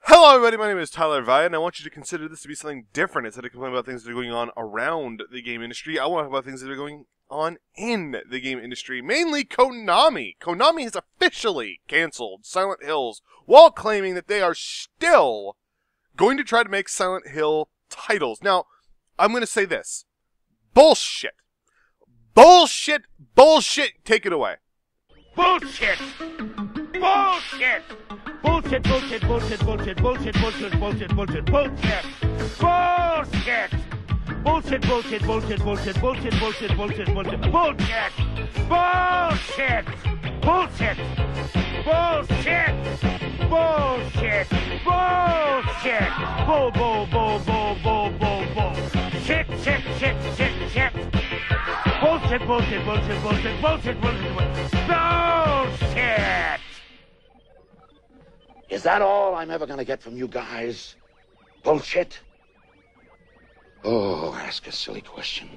Hello everybody, my name is Tyler Vaya, and I want you to consider this to be something different. Instead of complaining about things that are going on around the game industry, I want to talk about things that are going on in the game industry. Mainly Konami. Konami has officially canceled Silent Hills while claiming that they are still going to try to make Silent Hill titles. Now, I'm going to say this. Bullshit. Bullshit. Bullshit. Take it away. Bullshit! Bullshit! Bullshit, bullshit, bullshit, bullshit, bullshit, bullshit, bullshit, bullshit, bullshit! Bullshit! Bullshit, bullshit, bullshit, bullshit, bullshit, bullshit, bullshit, bullshit, bullshit! Bullshit! Bullshit! Bullshit! Bullshit! Bullshit! Bull, bull, bull, bull, bull, bull, bull! Shit, shit, shit, shit, shit! Bullshit, bullshit, bullshit, bullshit, bullshit, bullshit, bullshit! Is that all I'm ever gonna get from you guys? Bullshit? Oh, ask a silly question.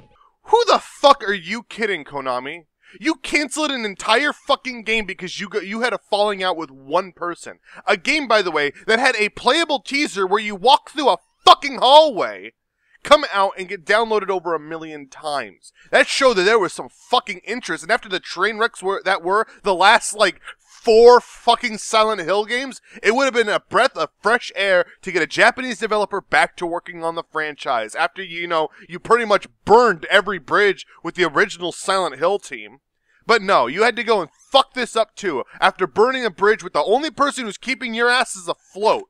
Who the fuck are you kidding, Konami? You canceled an entire fucking game because you had a falling out with one person. A game, by the way, that had a playable teaser where you walk through a fucking hallway, come out and get downloaded over 1 million times. That showed that there was some fucking interest, and after the train wrecks were the last, 4 fucking Silent Hill games, it would have been a breath of fresh air to get a Japanese developer back to working on the franchise after, you pretty much burned every bridge with the original Silent Hill team. But no, you had to go and fuck this up too. After burning a bridge with the only person who's keeping your asses afloat,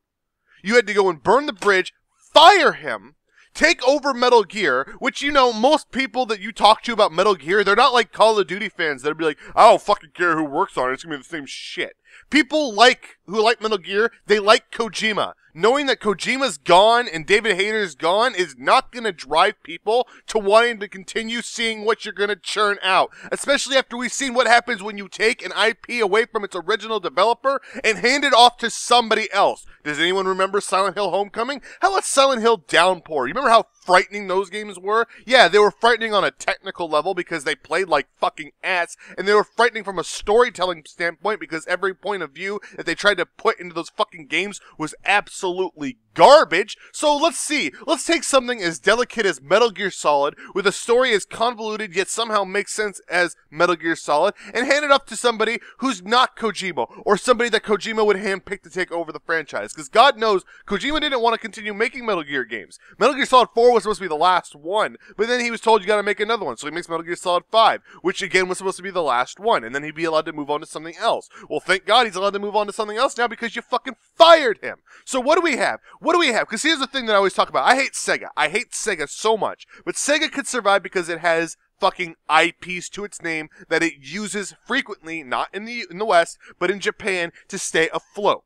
you had to go and burn the bridge, fire him, take over Metal Gear, which, most people that you talk to about Metal Gear, they're not like Call of Duty fans that'll be like, I don't fucking care who works on it, it's gonna be the same shit. People who like Metal Gear, they like Kojima. Knowing that Kojima's gone and David Hayter's gone is not gonna drive people to wanting to continue seeing what you're gonna churn out. Especially after we've seen what happens when you take an IP away from its original developer and hand it off to somebody else. Does anyone remember Silent Hill Homecoming? How about Silent Hill Downpour? You remember how frightening those games were? Yeah, they were frightening on a technical level because they played like fucking ass, and they were frightening from a storytelling standpoint because every point of view that they tried to put into those fucking games was absolutely garbage. So let's see. Let's take something as delicate as Metal Gear Solid, with a story as convoluted yet somehow makes sense as Metal Gear Solid, and hand it up to somebody who's not Kojima, or somebody that Kojima would handpick to take over the franchise. Because God knows, Kojima didn't want to continue making Metal Gear games. Metal Gear Solid 4 was supposed to be the last one, but then he was told you gotta make another one, so he makes Metal Gear Solid 5, which again was supposed to be the last one, and then he'd be allowed to move on to something else. Well, thank God he's allowed to move on to something else now because you fucking fired him. So what do we have? What do we have? Because here's the thing that I always talk about. I hate Sega. I hate Sega so much, but Sega could survive because it has fucking IPs to its name that it uses frequently, not in the West, but in Japan, to stay afloat.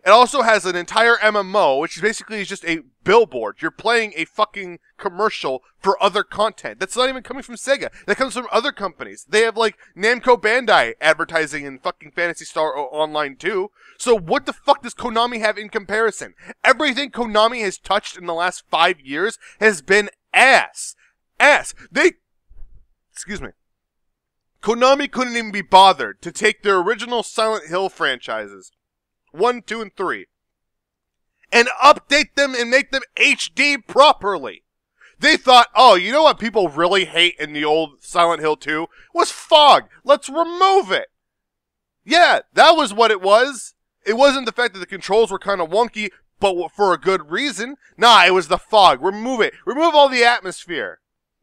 It also has an entire MMO, which is basically just a billboard. You're playing a fucking commercial for other content. That's not even coming from Sega. That comes from other companies. They have, Namco Bandai advertising in fucking Phantasy Star Online 2. So what the fuck does Konami have in comparison? Everything Konami has touched in the last 5 years has been ass. Ass. Excuse me. Konami couldn't even be bothered to take their original Silent Hill franchises, 1, 2, and 3, and update them and make them HD properly. They thought, oh, you know what people really hate in the old Silent Hill 2? Was fog. Let's remove it. Yeah, that was what it was. It wasn't the fact that the controls were kind of wonky, but for a good reason. Nah, it was the fog. Remove it. Remove all the atmosphere.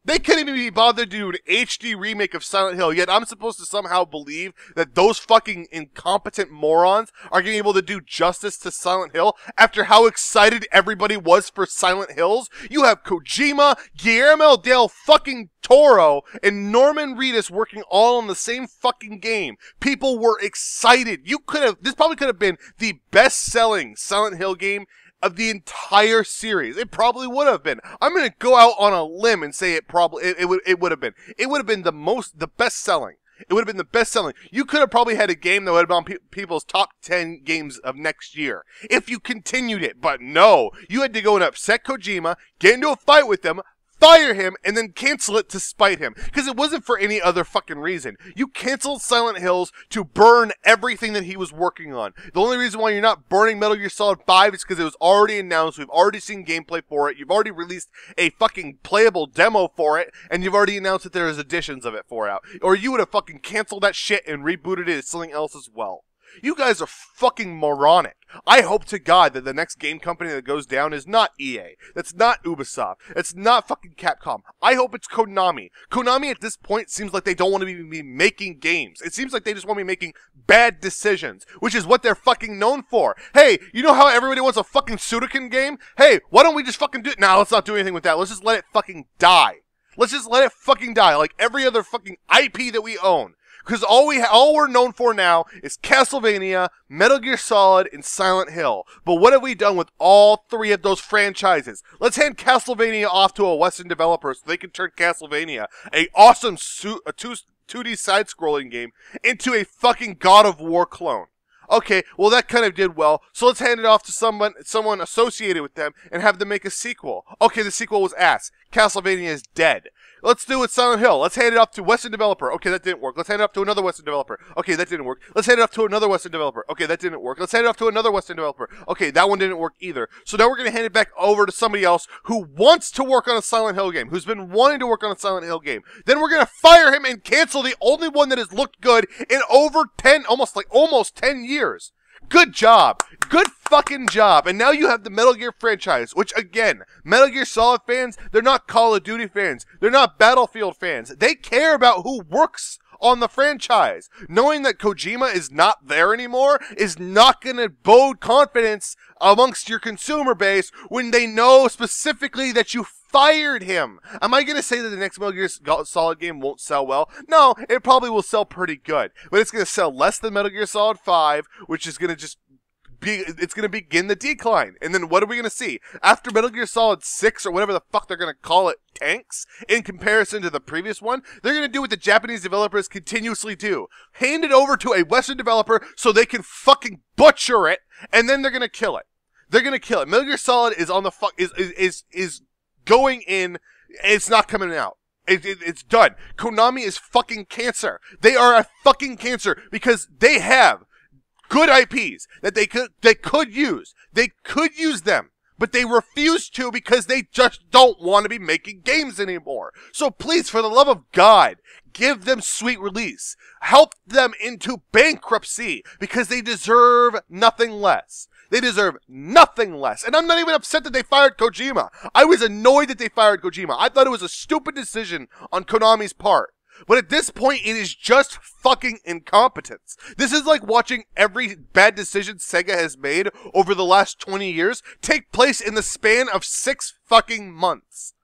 They couldn't even be bothered to do an HD remake of Silent Hill, yet I'm supposed to somehow believe that those fucking incompetent morons are getting able to do justice to Silent Hill after how excited everybody was for Silent Hills. You have Kojima, Guillermo del fucking Toro, and Norman Reedus working all on the same fucking game. People were excited. This probably could have been the best-selling Silent Hill game of the entire series. It probably would have been. I'm gonna go out on a limb and say it would have been. It would have been the best selling. It would have been the best selling. You could have probably had a game that would have been on people's top 10 games of next year if you continued it. But no, you had to go and upset Kojima, get into a fight with them, fire him and then cancel it to spite him. Because it wasn't for any other fucking reason. You canceled Silent Hills to burn everything that he was working on. The only reason why you're not burning Metal Gear Solid 5 is because it was already announced. We've already seen gameplay for it. You've already released a fucking playable demo for it. And you've already announced that there is editions of it for it out. Or you would have fucking canceled that shit and rebooted it as something else as well. You guys are fucking moronic. I hope to God that the next game company that goes down is not EA. That's not Ubisoft. It's not fucking Capcom. I hope it's Konami. Konami at this point seems like they don't want to be making games. It seems like they just want to be making bad decisions, which is what they're fucking known for. Hey, you know how everybody wants a fucking Sudoku game? Hey, why don't we just fucking do it? Nah, let's not do anything with that. Let's just let it fucking die. Let's just let it fucking die like every other fucking IP that we own. Because all we're known for now is Castlevania, Metal Gear Solid, and Silent Hill. But what have we done with all three of those franchises? Let's hand Castlevania off to a Western developer so they can turn Castlevania, a awesome 2D side-scrolling game, into a fucking God of War clone. Okay, well that kind of did well, so let's hand it off to someone associated with them and have them make a sequel. Okay, the sequel was ass. Castlevania is dead. Let's do it with Silent Hill. Let's hand it off to Western developer. Okay, that didn't work. Let's hand it off to another Western developer. Okay, that didn't work. Let's hand it off to another Western developer. Okay, that didn't work. Let's hand it off to another Western developer. Okay, that one didn't work either. So now we're going to hand it back over to somebody else who wants to work on a Silent Hill game, who's been wanting to work on a Silent Hill game. Then we're going to fire him and cancel the only one that has looked good in over 10, almost 10 years. Good job. Good fucking job. And now you have the Metal Gear franchise, which again, Metal Gear Solid fans, they're not Call of Duty fans. They're not Battlefield fans. They care about who works on the franchise. Knowing that Kojima is not there anymore is not going to bode confidence amongst your consumer base when they know specifically that you fired him. Am I going to say that the next Metal Gear Solid game won't sell well? No, it probably will sell pretty good. But it's going to sell less than Metal Gear Solid 5, which is going to just it's going to begin the decline. And then what are we going to see? After Metal Gear Solid 6 or whatever the fuck they're going to call it, tanks, in comparison to the previous one, they're going to do what the Japanese developers continuously do. Hand it over to a Western developer so they can fucking butcher it, and then they're going to kill it. They're going to kill it. Metal Gear Solid is on the is going in, it's not coming out. It's done. Konami is fucking cancer. They are a fucking cancer because they have good IPs that they could use. They could use them, but they refuse to because they just don't want to be making games anymore. So please, for the love of God, give them sweet release. Help them into bankruptcy because they deserve nothing less. They deserve nothing less. And I'm not even upset that they fired Kojima. I was annoyed that they fired Kojima. I thought it was a stupid decision on Konami's part. But at this point, it is just fucking incompetence. This is like watching every bad decision Sega has made over the last 20 years take place in the span of 6 fucking months.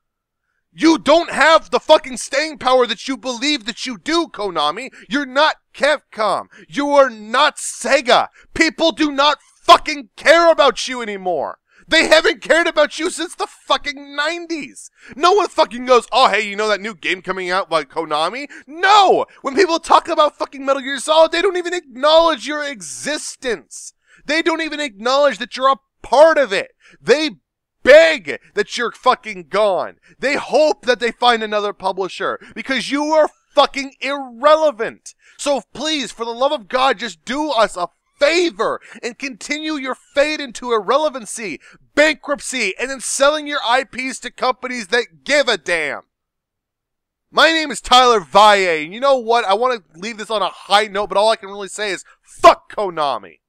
You don't have the fucking staying power that you believe that you do, Konami. You're not Capcom. You are not Sega. People do not fucking care about you anymore. They haven't cared about you since the fucking 90s. No one fucking goes, oh, hey, you know that new game coming out by Konami? No! When people talk about fucking Metal Gear Solid, they don't even acknowledge your existence. They don't even acknowledge that you're a part of it. They beg that you're fucking gone. They hope that they find another publisher because you are fucking irrelevant. So please, for the love of God, just do us a favor and continue your fade into irrelevancy, bankruptcy, and then selling your IPs to companies that give a damn. My name is Tyler Valle, and you know what? I want to leave this on a high note, but all I can really say is fuck Konami.